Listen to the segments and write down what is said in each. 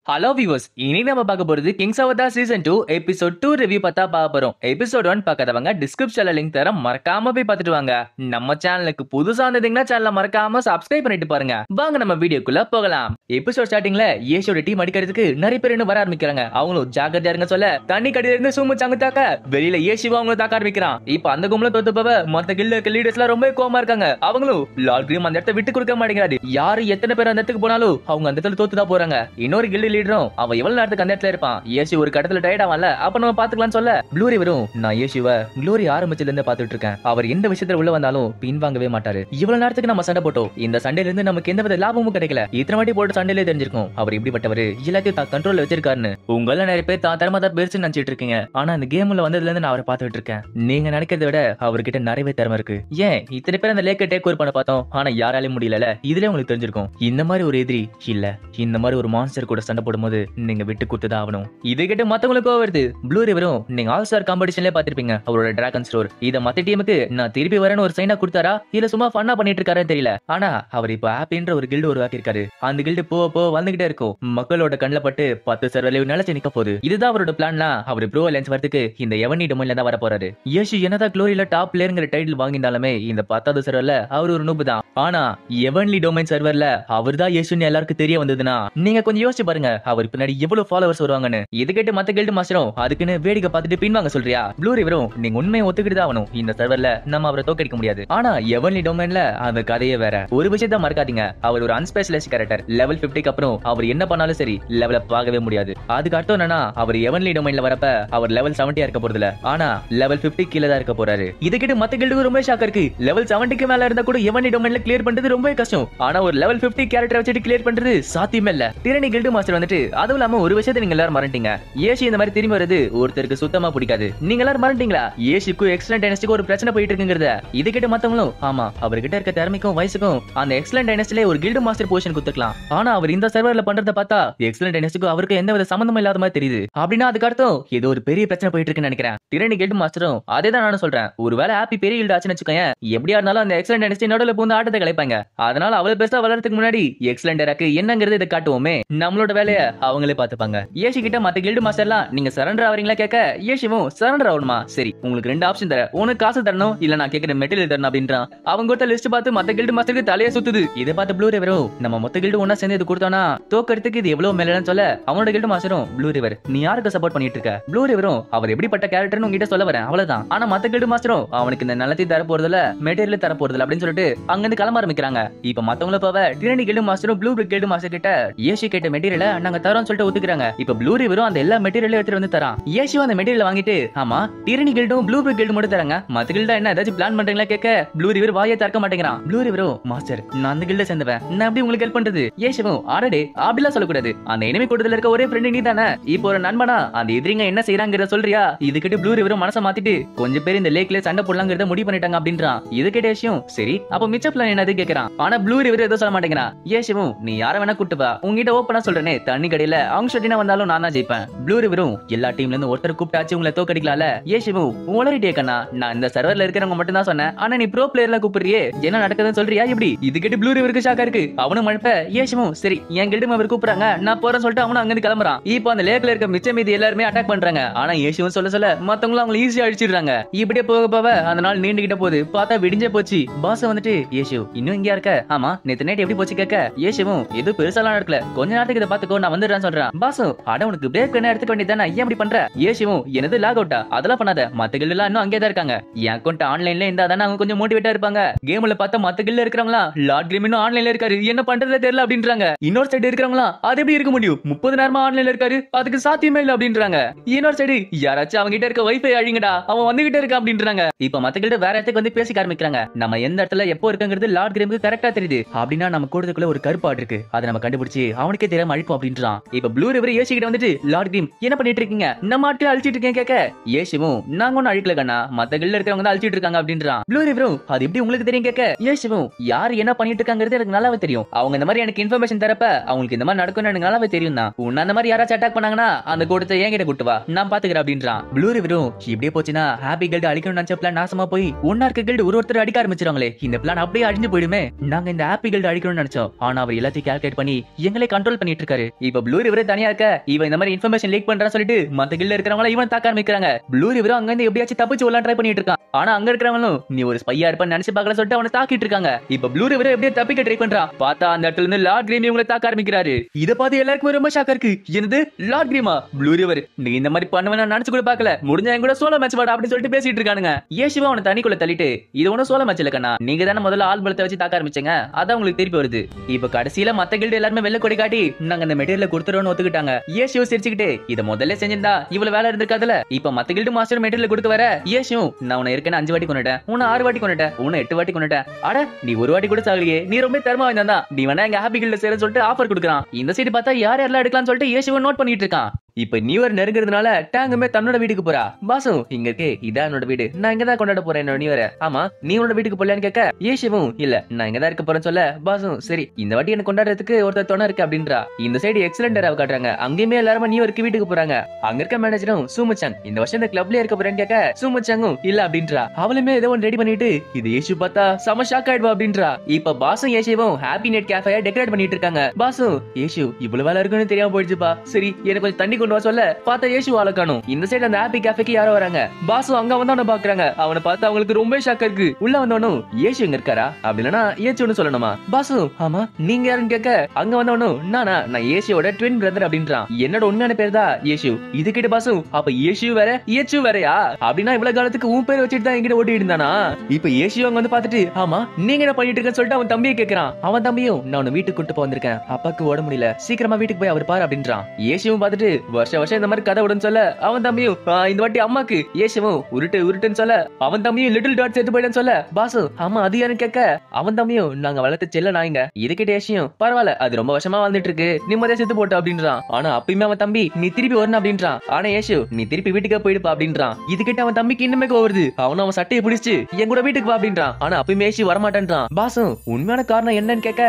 Hello viewers, இனி நம்ம பார்க்க போறது Kings of season 2 episode 2 review பார்த்தா பார்க்க போறோம். எபிசோட் 1 பார்க்காதவங்க டிஸ்கிரிப்ஷன்ல லிங்க் தரேன், மறக்காம போய் பார்த்துட்டு வாங்க. நம்ம சேனலுக்கு புதுசா இருந்தீங்கன்னா சேனலை மறக்காம சப்ஸ்கிரைப் பண்ணிட்டு பாருங்க. வாங்க நம்ம வீடியோக்குள்ள போகலாம். எபிசோட் ஸ்டார்டிங்ல ஏஷோட டீம் அடிக்கிறதுக்கு நிறைய பேர் இன்னும் வர ஆரம்பிக்கிறாங்க. அவங்களும் ஜாக்கிரதையா இருங்க சொல்ல தண்ணி கடியில இருந்து சூமு சாங்க தாக்க வெளியில ஏஷிவா அவங்களும் தாக்க ஆரம்பிக்கிறான். இப்ப அந்த கும்பல தோத்து போவ மத்த கில்ல லீடர்ஸ் எல்லாம் ரொம்ப கோவமா இருக்காங்க. அவங்களும் லார்ட் கிரீம் அந்த இடத்தை விட்டு கொடுக்க மாட்டேங்கிறாரு. யாரு எத்தனை பேர் அந்த இடத்துக்கு போனாலும் அவங்க அந்த இடத்துல தோத்துதான் போறாங்க. இன்னொரு கில்டு லீடரும் அவன் எவ்வளவு நேரத்துக்கு அந்த இடத்துல இருப்பான். ஏசி ஒரு கடத்துல டயர்ட் ஆவான்ல, அப்ப நம்ம பாத்துக்கலாம் சொல்ல ப்ளூ ரிவரும் நான் ஏசிவ க்ளோரி ஆரம்பிச்சதுல இருந்து பாத்துட்டு இருக்கேன். அவர் எந்த விஷயத்துல உள்ள வந்தாலும் பின் வாங்கவே மாட்டாரு. இவ்வளவு நேரத்துக்கு நம்ம சண்டை போட்டோம், இந்த சண்டையில இருந்து நமக்கு எந்த வித லாபமும் கிடைக்கல. இத்தனை வாட்டி போட்டு சண்டையிலே தெரிஞ்சிருக்கும் அவர் இப்படிப்பட்டவர், எல்லாத்தையும் தான் கண்ட்ரோல்ல வச்சிருக்காருன்னு. உங்கள நிறைய பேர் தான் திறமை பெருசு நினைச்சிட்டு இருக்கீங்க. ஆனா இந்த கேம்ல வந்ததுல இருந்து நான் அவரை பாத்துட்டு இருக்கேன். நீங்க நினைக்கிறத விட அவர்கிட்ட நிறையவே திறமை இருக்கு. ஏன் இத்தனை பேர் அந்த லேக்க டேக் ஓவர் பண்ண பார்த்தோம், ஆனா யாராலையும் முடியல. இதுல உங்களுக்கு தெரிஞ்சிருக்கும் இந்த மாதிரி ஒரு எதிரி இல்ல, இந்த மாதிரி ஒரு மான்ஸ்டர் கூட சண்டை போடும்போது நீங்க விட்டு கொடுத்துதான் ஆகணும். இதை கேட்டு மத்தவங்களுக்கு வருது. ப்ளூ ரிவரும் நீங்க ஆல் ஸ்டார் காம்படிஷன்ல பாத்திருப்பீங்க அவரோட டிராகன் ஸ்டோர். இத மத்த டீமுக்கு நான் திருப்பி வரேன்னு ஒரு சைனா கொடுத்தாரா இல்ல சும்மா ஃபன்னா பண்ணிட்டு இருக்காருன்னு தெரியல. ஆனா அவர் இப்ப ஹாப்பின்ற ஒரு கில்டு உருவாக்கி இருக்காரு. அந்த கில்டு போ வந்துகிட்டே இருக்கும். மக்களோட கண்ணில் பட்டு 10 சர்வர் நிலைச்சு நிக்க போகுது. இதுதான் அவரோட பிளான்னா. அவர் ப்ரோ அலையன்ஸ் வரதுக்கு இந்த எவனி டொமைன்ல தான் வர போறாரு. யேசு என்னதான் க்ளோரியில டாப் பிளேயர்ங்கிற டைட்டில் வாங்கினாலுமே இந்த 10வது சர்வர்ல அவர் ஒரு நூபு தான். ஆனா எவன்லி டொமைன் சர்வர்ல அவர் தான் யேசுன்னு எல்லாருக்கும் தெரிய வந்ததுன்னா நீங்க கொஞ்சம் யோசிச்சு பாருங்க அவர் பின்னாடி எவ்வளவு ஃபாலோவர்ஸ் வருவாங்கன்னு. இது கேட்டு மத்த கில்டு மாஸ்டரும் அதுக்குன்னு வேடிக்கை பார்த்துட்டு பின்வாங்க சொல்றியா? ப்ளூ ரிவரும் நீங்க உண்மையை ஒத்துக்கிட்டு தான் ஆகணும். இந்த சர்வர்ல நம்ம அவரை தோக்கடிக்க முடியாது. ஆனா எவன்லி டொமைன்ல அந்த கதையே வேற. ஒரு விஷயத்த மறக்காதீங்க, அவர் ஒரு அன்ஸ்பெஷலைஸ்ட் கேரக்டர். லெவல் 50க்கு அப்புறம் அவர் என்ன பண்ணாலும் சரி லெவல பார்க்கவே முடியாது. அதுக்கு அர்த்தம் என்னன்னா அவர் எவன்லி டொமைன்ல வரப்ப அவர் லெவல் 70 இருக்க போறது இல்ல, ஆனா லெவல் 50 கீழ தான் இருக்க போறாரு. இது கேட்டு மத்த கில்டுக்கு ரொம்ப ஷாக் இருக்கு. லெவல் 70க்கு மேல இருந்தா கூட எவன்லி டொமைன்ல கிளியர் பண்றது ரொம்ப கஷ்டம். ஆனா ஒரு லெவல் 50 கேரக்டர் வச்சிட்டு கிளியர் பண்றது சாத்தியமே இல்ல. டிரானி கில்டு மாஸ்டர் வந்துட்டு அதுவும் இல்லாம ஒரு விஷயத்தை நீங்க எல்லாரும் மறந்துட்டீங்க. ஏசி இந்த மாதிரி திரும்பி வருது ஒருத்தருக்கு சுத்தமா பிடிக்காது. நீங்க எல்லாரும் மறந்துட்டீங்களா? ஏசிக்கு எக்ஸலன்ட் டைனஸ்டிக்கு ஒரு பிரச்சனை போயிட்டு இருக்குங்கிறத. இது கேட்டு மத்தவங்களும் ஆமா அவர்கிட்ட இருக்க திறமைக்கும் வயசுக்கும் அந்த எக்ஸலன்ட் டைனஸ்டிலே ஒரு கில்டு மாஸ்டர் பொசிஷன் கொடுத்துக்கலாம். ஆனா அவர் இந்த சர்வர்ல பண்றத பார்த்தா எக்ஸலன்ட் டைனஸ்டிக்கு அவருக்கு எந்த வித சம்பந்தமும் இல்லாத மாதிரி தெரியுது. அப்படின்னா அதுக்கு அர்த்தம் ஏதோ ஒரு பெரிய பிரச்சனை போயிட்டு இருக்குன்னு நினைக்கிறேன். டிரானி கில்டு மாஸ்டரும் அதே தான் நானும் சொல்றேன். ஒருவேளை ஹாப்பி பெரிய கில்டு ஆச்சுன்னு வச்சுக்கோங்க, எப்படியா இருந்தாலும் அந்த எக்ஸலன்ட் டைனஸ்டி நடுவுல பூந்து ஆட்டத்தை கலைப்பாங்க. அதனால அவ்வளவு பெருசா வளர்றதுக்கு முன்னாடி எக்ஸலன்ட் டேராக்கு என்னங்கிறது இதை காட்டுவோமே, நம்மளோட வேலையை அவங்களே பார்த்துப்பாங்க. ஏசி கிட்ட மத்த கில்டு மாஸ்டர்லாம் நீங்க சரண்டர் ஆவறீங்களா கேட்க ஏசிவும் சரண்டர் ஆகணுமா, சரி உங்களுக்கு ரெண்டு ஆப்ஷன் தர, உனக்கு காசு தரணும் இல்ல நான் கேக்குற மெட்டீரியல் தரணும் அப்படின்றான். அவங்க கொடுத்த லிஸ்ட் பார்த்து மத்த கில்டு மாஸ்டருக்கு தலையே சுத்துது. இதை பார்த்து ப்ளூ ரிவரும் நம்ம மொத்த கில்டு ஒன்னா சேர்ந்து இது கொடுத்தோம்னா தோக்கறதுக்கு இது எவ்வளவு மேலன்னு சொல்ல அவனோட கில்டு மாஸ்டரும் ப்ளூ ரிவர் நீ யாருக்கு சப்போர்ட் பண்ணிட்டு இருக்க? ப்ளூ ரிவரும் அவர் எப்படிப்பட்ட கேரக்டர்னு உங்ககிட்ட சொல்ல வரேன் அவ்வளவுதான். ஆனா மத்த கில்டு மாஸ்டரும் அவனுக்கு இந்த நிலத்தை தர போறதுல மெட்டீரியல் தர போறதுல அப்படின்னு சொல்லிட்டு அங்க இருந்து கிளம்ப ஆரம்பிக்கிறாங்க. இப்ப மத்தவங்கள போவ டிரானி கில்டு மாஸ்டரும் ப்ளூ கில்டு மாஸ்டர் கிட்ட ஏசி கேட்ட மெட்டீரியலை நாங்க தரோம்னு சொல்லிட்டு ஒத்துக்கிறாங்க. இப்ப ப்ளூ ரிவரும் அந்த எல்லா மெட்டீரியலையும் எடுத்து வந்து தரான். ஏசியும் அந்த மெட்டீரியல் வாங்கிட்டு ஆமா டிரானி கில்டும் ப்ளூ கில்டு மட்டும் தராங்க, மத்த கில்டா என்ன ஏதாச்சும் பிளான் பண்றீங்களா கேட்க ப்ளூ ரிவர் வாயை திறக்க மாட்டேங்கிறான். ப்ளூ ரிவரும் மாஸ்டர் நான் அந்த கில்ட சேர்ந்தவன், நான் எப்படி உங்களுக்கு ஹெல்ப் பண்றது? ஏசியும் ஆடடே அப்படிலாம் சொல்லக்கூடாது, அந்த எனிமி கூட்டத்துல இருக்க ஒரே ஃப்ரெண்ட் நீ தானே, இப்போ ஒரு நண்பனா அந்த எதிரிங்க என்ன செய்யறாங்கறத சொல்றியா? இதுக்கிட்ட ப்ளூ ரிவரும் மனசை மாத்திட்டு கொஞ்சம் பேர் இந்த லேக்ல சண்டை போடலாங்கிறத முடிவு பண்ணிட்டாங்க அப்படின்றான். இது கேட்ட ஏசியும் சரி அப்ப மிச்ச பிளான் என்னது கேக்குறான். ஆனா ப்ளூ ரிவர் ஏதோ சொல்ல மாட்டேங்கிறான். ஏசியும் நீ யார வேணா கூட்டு வா, உங்ககிட்ட ஓப்பனா சொல்றேனே தண்ணி கடையில அவங்க ஷட்டினா வந்தாலும் நான் தான் ஜெயிப்பேன். ப்ளூ ரிவரும் எல்லா டீம்ல இருந்து ஒருத்தர் கூப்பிட்டாச்சு உங்களை தோக்கடிக்கலாம்ல. ஏசிவும் உளறிட்டே கண்ணா, நான் இந்த சர்வர்ல இருக்கிறவங்க மட்டும் தான் சொன்னேன், ஆனா நீ ப்ரோ பிளேயர்ல கூப்பிடுறியே என்ன நடக்குதுன்னு சொல்றியா எப்படி? இது கேட்டு ப்ளூ ரிவருக்கு ஷாக்கா இருக்கு. அவனும் மழப்ப ஏசிவும் சரி என் கில்டு அவர் கூப்பிடுறாங்க நான் போறேன்னு சொல்லிட்டு அவனும் அங்க இருந்து கிளம்புறான். இப்போ அந்த லேக்ல இருக்க மிச்ச மீதி எல்லாருமே அட்டாக் பண்றாங்க. ஆனா ஏசிவும் சொல்ல மத்தவங்களும் அவங்க ஈஸியா அடிச்சிடுறாங்க. இப்படியே போக அந்த நாள் நீண்டுகிட்ட போகுது. பார்த்தா விடிஞ்சே போச்சு. பாஸ் வந்துட்டு ஏசிவ் இன்னும் இங்கயா இருக்க? ஆமா நேத்து நைட் எப்படி போச்சு கேட்க ஏசிவும் எது பெருசாலாம் நடக்கல, கொஞ்ச நேரத்துக்கு இதை பாத்துக்கோ நான் வந்துடுறேன்னு சொல்றான். பாசும் அட உனக்கு பிரேக் என்ன எடுத்துக்க வேண்டியதானே, ஏன் இப்படி பண்ற? ஏசிவும் எனது லாக் அவுட்டா அதெல்லாம் பண்ணாத, மத்த கில்டு எல்லாம் இன்னும் அங்கே தான் இருக்காங்க. என் அக்கௌண்ட் ஆன்லைன்ல இருந்தா தானே அவங்க கொஞ்சம் மோட்டிவேட்டா இருப்பாங்க. கேம்ல பார்த்தா மத்த கில்ல இருக்கிறவங்களா லார்ட் கிரீம் இன்னும் ஆன்லைன்ல இருக்காரு, என்ன பண்றதே தெரியல அப்படின்றாங்க. இன்னொரு சைடு இருக்கிறவங்களா அது எப்படி இருக்க முடியும், 30 நேரமா ஆன்லைன்ல இருக்காரு, அதுக்கு சாத்தியமே இல்ல அப்படின்றாங்க. இன்னொரு சைடு யாராச்சும் அவங்க கிட்ட இருக்க வைஃபை அழிங்கடா அவன் வந்துகிட்டே இருக்க அப்படின்றாங்க. இப்ப மத்த கில்டு வேற இடத்துக்கு வந்து பேசிக்க ஆரம்பிக்கிறாங்க. நம்ம எந்த இடத்துல எப்போ இருக்குங்கிறது லார்ட் கிரீமுக்கு கரெக்டா தெரியுது. அப்படின்னா நம்ம கூடதுக்குள்ள ஒரு கருப்பாடு இருக்கு, அதை நம்ம கண்டுபிடிச்சு அவனுக்கே தெரியாம அழிப்போம் அப்படின்றான். இப்ப ப்ளூ ரிவர் ஏசி கிட்ட வந்துட்டு லார்ட் கிரீம் என்ன பண்ணிட்டு இருக்கீங்க, நம்ம ஆட்களை அழிச்சிட்டு இருக்கேன் கேட்க ஏசிவும் நாங்க ஒன்னும் அழிக்கல கண்ணா, மத்த கில்ல இருக்கிறவங்க தான் அழிச்சிட்டு இருக்காங்க அப்படின்றான். ப்ளூ ரிவரும் அது எப்படி உங்களுக்கு தெரியும் கேட்க ஏசிவும் யார் என்ன பண்ணிட்டு இருக்காங்கிறது எனக்கு நல்லாவே தெரியும், அவங்க இந்த மாதிரி எனக்கு இன்ஃபர்மேஷன் தரப்ப அவங்களுக்கு இந்த மாதிரி நடக்கும்னு எனக்கு நல்லாவே தெரியும் தான். உன்ன அந்த மாதிரி யாராச்சும் அட்டாக் பண்ணாங்கன்னா அந்த கூட்டத்தை என்கிட்ட கூட்டு வா நான் பாத்துக்கிறேன் அப்படின்றான். ப்ளூ ரிவரும் இப்படியே போச்சுன்னா ஹாப்பி கில்டு அழிக்கணும்னு நினைச்ச பிளான் நாசமா போய் ஒன்னா இருக்க கில்டு ஒருத்தர் அடிக்க ஆரம்பிச்சிருவாங்களே, இந்த பிளான் அப்படியே தெரிஞ்சு போயிடுமே, நாங்க இந்த ஹாப்பி கில்ட் அடிக்கணும்னு நினைச்சோம். ஆனா அவர் எல்லாத்தையும் கால்குலேட் பண்ணி எங்களை கண்ட்ரோல் பண்ணிட்டு இருக்காரு. இப்ப ப்ளூ ரிவரே தனியா இருக்க, இவன் இந்த மாதிரி இன்ஃபர்மேஷன் லீக் பண்றான்னு சொல்லிட்டு மத்த கில்ட்ல இருக்கிறவங்க இவன் தாக்க ஆரம்பிக்கிறாங்க. ப்ளூ ரிவரும் அங்க இருந்து எப்படியாச்சும் தப்பிச்சு ஓடலாம் ட்ரை பண்ணிட்டு இருக்கான். ஆனா அங்க இருக்கிறவங்களும் நீ ஒரு ஸ்பையா இருப்பன்னு நினைச்சு பார்க்கல சொல்லிட்டு அவனை தாக்கிட்டு இருக்காங்க. இப்ப ப்ளூ ரிவரே எப்படியே தப்பிக்க ட்ரை பண்றான். பார்த்தா அந்த இடத்துல இருந்து லார்ட் கிரீம் இவங்களை தாக்க ஆரம்பிக்கிறாரு. இத பார்த்து எல்லாருக்கும் ரொம்ப ஷாக்கா இருக்கு. என்னது லார்ட் கிரீமா? ப்ளூ ரிவர் நீ இந்த மாதிரி பண்ணுவேன்னு நான் நினைச்சு கூட பார்க்கல. முடிஞ்சா என் கூட சோலோ மேட்ச் வாடா அப்படின்னு சொல்லிட்டு பேசிட்டு இருக்கானுங்க. ஏசுவா அவனை தனிக்குள்ள தள்ளிட்டு இது ஒன்னும் சோலோ மேட்ச் இல்ல கண்ணா, நீங்க தானே முதல்ல ஆள் பலத்தை வச்சு தாக்க ஆரம்பிச்சீங்க, அதான் உங்களுக்கு திருப்பி வருது. இப்ப கடைசியில மத்த கில்டு எல்லாருமே வெள்ள கொடி காட்டி நாங்க அந்த மெட்டீரியல் கொடுத்துறோம்னு ஒத்துக்கிட்டாங்க. ஏசுவ சிரிச்சுக்கிட்டே இத முதல்ல செஞ்சிருந்தா இவ்வளவு வேலை இருந்திருக்காதுல. இப்ப மத்த கில்டு மாஸ்டர் மெட்டீரியல் கொடுக்க வர ஏசு நான் உன்னை ஏற்கனவே 5 வாட்டி கொண்டுட்டேன், உன்னை 6 வாட்டி கொண்டுட்டேன், உன்னை 8 வாட்டி கொண்டுட்டேன். அட நீ ஒரு வாட்டி கூட சாகலையே, நீ ரொம்ப தரமா வந்தா நீ வேணா எங்க ஹாப்பி கில்ட்ல சேர சொல்லிட்டு ஆஃபர் கொடுக்குறான். இந்த சைடு பார்த்தா யார் யாரெல்லாம் எடுக்கலாம்னு சொல்லிட்டு ஏசுவ நோட் பண்ணிட்டு இருக்கான். இப்ப நியூ இயர் நெருங்கிறதுனால டேங்குமே தன்னோட வீட்டுக்கு போறா. பாசு இங்க இருக்கே இதான் என்னோட வீடு, நான் இங்க தான் கொண்டாட போறேன் என்னோட நியூ இயர். ஆமா நீ உன்னோட வீட்டுக்கு போலன்னு கேட்க ஏசுவும் இல்ல நான் இங்க தான் இருக்க போறேன்னு சொல்ல பாசு சரி இந்த வாட்டி எனக்கு கொண்டாடுறதுக்கு ஒருத்தர் துணை இருக்கு அப்படின்றா. இந்த சைடு எக்ஸலண்ட் காட்டுறாங்க. அங்கேயுமே எல்லாரும் நியூ இயருக்கு வீட்டுக்கு போறாங்க. அங்க இருக்க மேனேஜரும் சூமுச்சாங் இந்த வருஷம் இந்த கிளப்ல இருக்க போறேன்னு கேட்க சூமுச்சாங்கும் இல்ல அப்படின்றா. அவளுமே ஏதோ ஒன்று ரெடி பண்ணிட்டு இது ஏசு பார்த்தா சம ஷாக் ஆயிடுவா அப்படின்றா. இப்ப பாசும் ஏசுவும் ஹாப்பி நெட் கேஃபே டெக்கரேட் பண்ணிட்டு இருக்காங்க. பாசு ஏசு இவ்வளவு வேலை இருக்குன்னு தெரியாம போயிடுச்சுப்பா, சரி எனக்கு கொஞ்சம் தண்ணி கொண்டு வா சொல்ல பார்த்தா ஏசு ஆள காணோம். இந்த சைடு அந்த ஹாப்பி கேஃபேக்கு யாரோ வராங்க. பாசு அங்க வந்து அவனை பாக்குறாங்க. அவனை பார்த்து அவங்களுக்கு ரொம்ப ஷாக்கா இருக்கு. உள்ள வந்தவனும் ஏசு எங்க இருக்காரா அப்படி இல்லனா ஏசுன்னு சொல்லணுமா. பாசு ஆமா நீங்க யாருன்னு கேட்க அங்க வந்தவனும் நான் ஏசுவோட ட்வின் பிரதர் அப்படின்றான். என்னோட உண்மையான பேர் தான் ஏசு. இது கிட்ட பாசு அப்ப ஏசு வேற ஏசு வேறயா அப்படின்னா இவ்வளவு காலத்துக்கு உன் பேர் வச்சுட்டு தான் என்கிட்ட ஓட்டிட்டு இருந்தானா. இப்ப ஏசு அங்க வந்து பாத்துட்டு ஆமா நீங்க என்ன பண்ணிட்டு இருக்கன்னு சொல்லிட்டு அவன் தம்பியை கேட்கறான். அவன் தம்பியும் நான் உன்னை வீட்டுக்கு கூட்டு போந்திருக்கேன், அப்பாக்கு ஓட முடியல, சீக்கிரமா வீட்டுக்கு போய் அவர் பாரு அப்படின்றான். ஏசுவும் பாத்துட்டு வருஷம் இந்த மாதிரி கதை விடுன்னு சொல்ல அவன் தம்பியும் இந்த வாட்டி அம்மாக்கு ஏசுவும் உருட்டுன்னு சொல்ல அவன் தம்பியும் லிட்டில் டாட் செத்து போயிடுன்னு சொல்ல பாசு ஆமா அது யாருன்னு கேட்க அவன் தம்பியும் நாங்க வளர்த்து செல்ல நாய்ங்க, இதுக்கிட்ட ஏசியும் பரவாயில்ல அது ரொம்ப வருஷமா வாழ்ந்துட்டு இருக்கு, நிம்மதியா செத்து போட்டு அப்படின்றான். ஆனா அப்பயுமே அவன் தம்பி நீ திருப்பி வரணும் அப்படின்றான். ஆனா ஏசு நீ திருப்பி வீட்டுக்கு போயிடுப்பா அப்படின்றான். இதுக்கிட்ட அவன் தம்பிக்கு இன்னுமே வருது. அவன் சட்டையை பிடிச்சு என் கூட வீட்டுக்கு வா அப்படின்றான். ஆனா அப்பயுமே ஏசி வரமாட்டான்றான். பாசும் உண்மையான காரணம் என்னன்னு கேட்க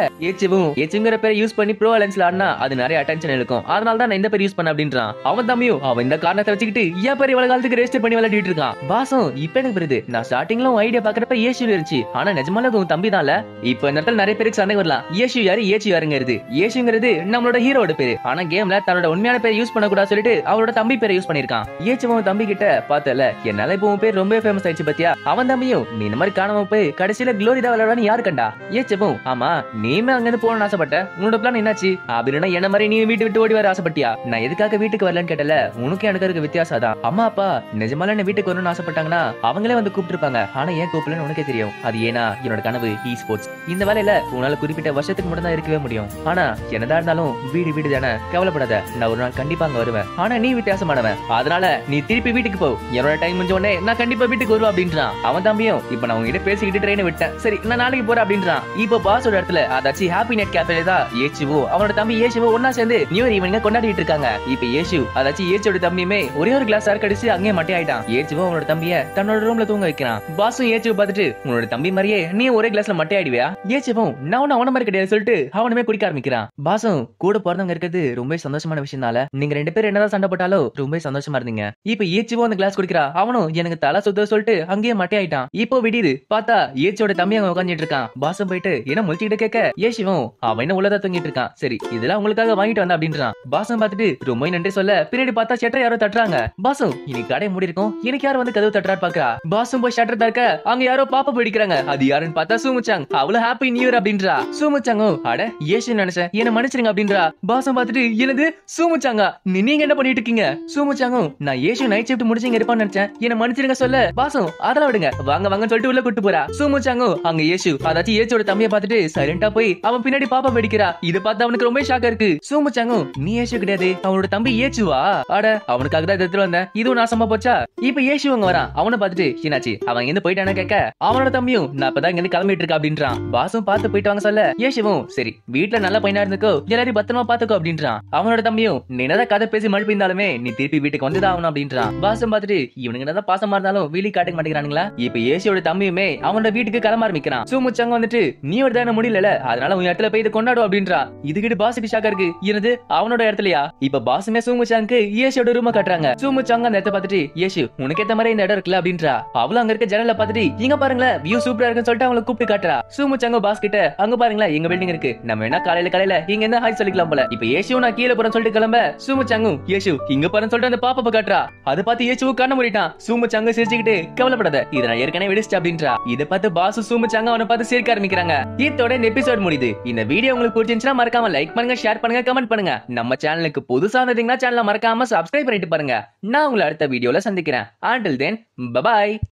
ஏச்சுங்கிற பேரை யூஸ் பண்ணி ப்ரோ அலைன்ஸ்ல ஆடினா அது நிறைய அட்டென்ஷன் இருக்கும், அதனால தான் நான் இந்த பேர் யூஸ் பண்ண அப்படின்றான். அவன் தம்பியும் அவன் இந்த காரணத்தை வச்சுக்கிட்டு ஏன் பேர் இவ்வளவு காலத்துக்கு ரெஜிஸ்டர் பண்ணி விளையாடிட்டு இருக்கான். பாசும் இப்ப எனக்கு புரியுது, நான் ஸ்டார்டிங்ல ஐடியா பாக்குறப்ப ஏசு இருந்துச்சு, ஆனா நிஜமால உன் தம்பி தான்ல. இப்ப இந்த இடத்துல நிறைய பேருக்கு சண்டை வரலாம். ஏசு யாரு ஏசு யாருங்கிறது. ஏசுங்கிறது நம்மளோட ஹீரோட பேரு, ஆனா கேம்ல தன்னோட உண்மையான பேரை யூஸ் பண்ண கூடாது சொல்லிட்டு அவரோட தம்பி பேரை யூஸ் பண்ணிருக்கான். ஏசுவும் தம்பி கிட்ட பார்த்தல என்னால இப்ப உன் பேர் ரொம்ப ஃபேமஸ் ஆயிடுச்சு பத்தியா. அவன் தம்பியும் நீ இந்த மாதிரி காணாம போய் கடைசியில குளோரி தான் விளையாடுவான்னு யாரு கண்டா. ஏச்சுவும் ஆமா நீமே அங்க இருந்து போகணும்னு ஆசைப்பட்ட, உன்னோட பிளான் என்னாச்சு அப்படின்னா என்ன மாதிரி நீ வீட்டு விட்டு ஓடி வர ஆசைப்பட்டியா. நான் எதுக்காக வீட்டுக்கு வரலன்னு கேட்டல, உனக்கு எனக்கு இருக்க வித்தியாசம் தான். அம்மா அப்பா நிஜமால என்ன வீட்டுக்கு வரணும்னு ஆசைப்பட்டாங்கன்னா அவங்களே வந்து கூப்பிட்டுருப்பாங்க, ஆனா ஏன் கூப்பிடலன்னு உனக்கே தெரியும். அது ஏன்னா என்னோட கனவு இ ஸ்போர்ட்ஸ். இந்த வேலையில உன்னால குறிப்பிட்ட வருஷத்துக்கு மட்டும் தான் இருக்கவே முடியும். ஆனா என்னதான் இருந்தாலும் வீடு தானே, கவலைப்படாத, நான் ஒரு நாள் கண்டிப்பா அங்க வருவேன். ஆனா நீ வித்தியாசமானவன், அதனால நீ திருப்பி வீட்டுக்கு போ, என்னோட டைம் முடிஞ்ச உடனே நான் கண்டிப்பா வீட்டுக்கு வருவேன் அப்படின்றான். அவன் தம்பியும் இப்ப நான் உங்ககிட்ட பேசிக்கிட்டு ட்ரெயினை விட்டேன், சரி நான் நாளைக்கு போறேன் அப்படின்றான். இப்ப பாஸோட இடத்துல அதாச்சும் ஹாப்பி நெட் கேஃபேல தான் ஏசுவோ அவனோட தம்பி ஏசுவோ ஒன்னா சேர்ந்து நியூ இயர் ஈவென்ட் கொண்டாடிட்டு இருக்காங்க. இப்ப ஏசு அதாச்சும் ஏச்சோட தம்பியுமே ஒரே ஒரு கிளாஸ் சரக்கு அடிச்சு அங்கே மட்டை ஆயிட்டான். ஏச்சுவோ அவனோட தம்பிய தன்னோட ரூம்ல தூங்க வைக்கிறான். பாசும் ஏச்சுவ பார்த்துட்டு உன்னோட தம்பி மாதிரியே நீ ஒரே கிளாஸ்ல மட்டை ஆயிடுவியா. ஏச்சுவும் நான் அவன மாதிரி கிடையாது சொல்லிட்டு அவனுமே குடிக்க ஆரம்பிக்கிறான். பாசும் கூட பிறந்தவங்க இருக்கிறது ரொம்ப சந்தோஷமான விஷயம்னால நீங்க 2 பேரும் என்னதான் சண்டை போட்டாலும் ரொம்ப சந்தோஷமா இருந்தீங்க. இப்ப ஏச்சுவோ அந்த கிளாஸ் குடிக்கிறா. அவனும் எனக்கு தலை சுத்த சொல்லிட்டு அங்கேயே மட்டை ஆயிட்டான். இப்போ விடியுது, பார்த்தா ஏச்சோட தம்பி அங்க உட்காந்துட்டு இருக்கான். பாசும் போயிட்டு என்ன முழிச்சுக்கிட்டு கேட்க ஏசுவும் அவன் என்ன உள்ளதா தூங்கிட்டு இருக்கான், சரி இதெல்லாம் உங்களுக்காக வாங்கிட்டு வந்தா அப்படின்றான். பாசும் பார்த்துட்டு ரொம்ப நன்றி சொல்ல பின்னாடி பார்த்தா ஷட்டர் யாரோ தட்டுறாங்க. பாசும் இன்னைக்கு கடை மூடி இருக்கும், எனக்கு யாரும் வந்து கதவு தட்டுறாரு பாக்குறா. பாசும் போய் ஷட்டர் தடுக்க அங்க யாரோ பாப்பா பிடிக்கிறாங்க. அது யாருன்னு பார்த்தா சூமுச்சாங். அவ்வளவு ஹாப்பி நியூ இயர் அப்படின்றா. சூமுச்சாங்கோ அட ஏசு நினைச்சேன், என்ன மன்னிச்சிருங்க அப்படின்றா. பாசும் பார்த்துட்டு என்னது சூமுச்சாங்கா நீங்க என்ன பண்ணிட்டு இருக்கீங்க. சூமுச்சாங்கோ நான் ஏசு நைட் ஷிஃப்ட் முடிச்சு இங்க இருப்பான்னு நினைச்சேன், என்ன மன்னிச்சிருங்க சொல்ல பாசும் அதெல்லாம் விடுங்க வாங்க வாங்கன்னு சொல்லிட்டு உள்ள கூட்டு போறா. சூமுச்சாங்கோ அங்க ஏசு அதாச்சும் ஏசோட தம்பியை பார்த்துட்டு சைலண்டா போய் அவன் பின்னாடி பாப்பா பிடிக்கிறா. இதை பார்த்து அவனுக்கு ரொம்ப ஷாக்கா இருக்கு. சூமுச்சாங்கோ நீ ஏசு கிடையாது, அவனோட தம்பி ஏச்சுவா. அட அவனுக்காக தான் எடுத்துட்டு வந்தேன், இதுவும் நாசமா போச்சா. இப்ப ஏசு அங்க வரான். அவனை பார்த்துட்டு என்னாச்சு அவன் எங்க போயிட்டானு கேட்க அவனோட தம்பியும் நான் இப்பதான் இங்க கிளம்பிட்டு இருக்கா அப்படின்றான். பாசும் பார்த்து போயிட்டு வாங்க சொல்ல ஏசுவும் சரி வீட்டுல நல்ல பையனா இருந்துக்கோ, எல்லாரையும் பத்திரமா பாத்துக்கோ அப்படின்றான். அவனோட தம்பியும் நீ என்னதான் கதை பேசி மழுப்பி இருந்தாலுமே நீ திருப்பி வீட்டுக்கு வந்துதான் ஆகணும் அப்படின்றான். பாசும் பார்த்துட்டு இவனுங்க என்னதான் பாசமா இருந்தாலும் வீலி காட்ட மாட்டேங்கிறானுங்களா. இப்ப ஏசியோட தம்பியுமே அவனோட வீட்டுக்கு கிளம்ப ஆரம்பிக்கிறான். சூமுச்சாங்க வந்துட்டு நீ ஒரு தானே முடியல, அதனால உன் இடத்துல போய் இதை கொண்டாடும் அப்படின்றா. இதுகிட்டு பாசுக்கு ஷாக்கா இருக்கு, என்னது அவனோட இடத்துலயா. இப்ப பாசுமே உடனே சூமுச்சாங்க்கு யேஷோட ரூம காட்டுறாங்க. சூமுச்சாங் அந்த இடத்தை பார்த்துட்டு யேஷு உனக்கு ஏத்த மாதிரி இந்த இடம் இருக்குல்ல அப்படின்றா. அவளும் அங்க இருக்க ஜன்னல பார்த்துட்டு இங்க பாருங்களேன் வியூ சூப்பரா இருக்குன்னு சொல்லிட்டு அவங்களை கூப்பிட்டு காட்டுறா. சூமுச்சாங்க பாஸ் கிட்ட அங்க பாருங்களேன் எங்க பில்டிங் இருக்கு, நம்ம வேணா காலையில இங்க என்ன ஹாய் சொல்லிக்கலாம் போல. இப்ப யேஷு நான் கீழே போறேன்னு சொல்லிட்டு கிளம்ப சூமுச்சாங்கும் யேஷு இங்க பாருன்னு சொல்லிட்டு அந்த பாப்பா காட்டுறா. அதை பார்த்து யேஷு கண்ண மூடிட்டான். சூமுச்சாங்க சிரிச்சுக்கிட்டு கவலைப்படாத இதை நான் ஏற்கனவே வெடிச்சிட்டு அப்படின்றா. இதை பார்த்து பாசு சூமுச்சாங்க அவனை பார்த்து சிரிக்க ஆரம்பிக்கிறாங்க. இதோட இந்த எபிசோட் முடியுது. இந்த வீடியோ உங்களுக்கு பிடிச்சிருந்துச்சுன்னா மறக்காம லைக் பண்ணுங்க, ஷேர் பண்ணுங்க, கமெண்ட் பண்ணுங்க. நம்ம சேனலுக்கு புதுசா இருந்தீங்கன்னா சேனலை மறக்காம சப்ஸ்கிரைப் பண்ணிட்டு பாருங்க. நான் உங்களை அடுத்த வீடியோல சந்திக்கிறேன். Until then, bye bye.